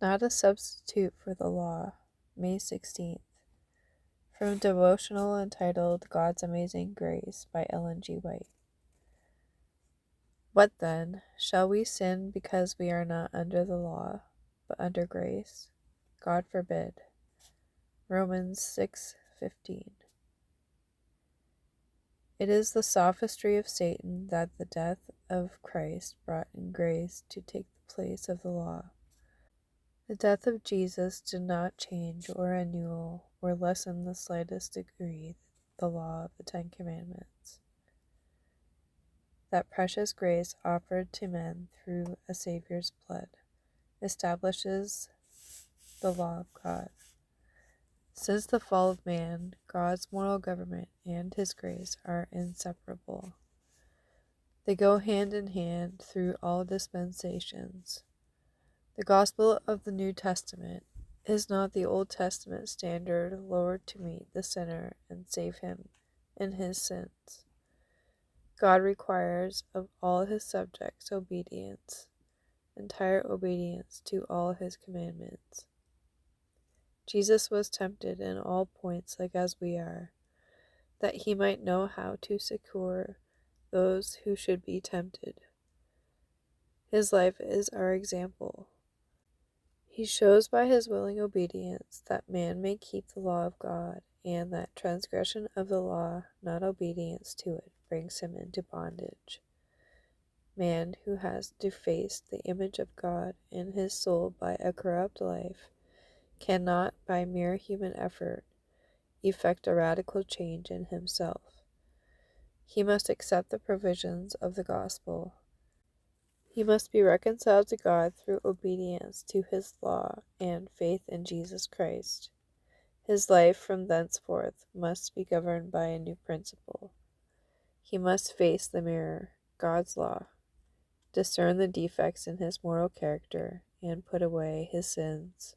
Not a Substitute for the Law, May 16th. From Devotional entitled God's Amazing Grace by Ellen G. White. What then? Shall we sin because we are not under the law, but under grace? God forbid. Romans 6:15. It is the sophistry of Satan that the death of Christ brought in grace to take the place of the law. The death of Jesus did not change or annul or lessen the slightest degree the law of the Ten Commandments. That precious grace offered to men through a Saviour's blood establishes the law of God. Since the fall of man, God's moral government and His grace are inseparable. They go hand in hand through all dispensations. The gospel of the New Testament is not the Old Testament standard lowered to meet the sinner and save him in his sins. God requires of all His subjects obedience, entire obedience to all His commandments. Jesus was tempted in all points like as we are, that He might know how to succor those who should be tempted. His life is our example. He shows by His willing obedience that man may keep the law of God, and that transgression of the law, not obedience to it, brings him into bondage. Man who has defaced the image of God in his soul by a corrupt life cannot, by mere human effort, effect a radical change in himself. He must accept the provisions of the gospel. He must be reconciled to God through obedience to His law and faith in Jesus Christ. His life from thenceforth must be governed by a new principle. He must face the mirror, God's law, discern the defects in his moral character, and put away his sins,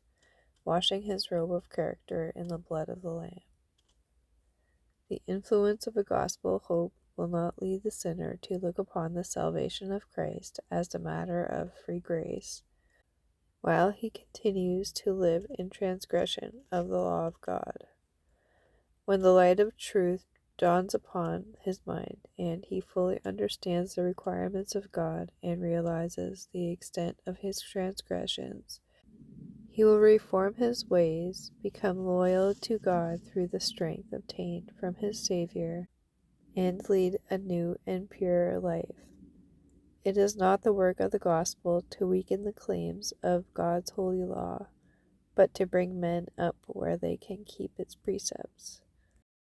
washing his robe of character in the blood of the Lamb. The influence of a gospel hope will not lead the sinner to look upon the salvation of Christ as a matter of free grace, while he continues to live in transgression of the law of God. When the light of truth dawns upon his mind, and he fully understands the requirements of God and realizes the extent of his transgressions, he will reform his ways, become loyal to God through the strength obtained from his Saviour, and lead a new and purer life. It is not the work of the gospel to weaken the claims of God's holy law, but to bring men up where they can keep its precepts.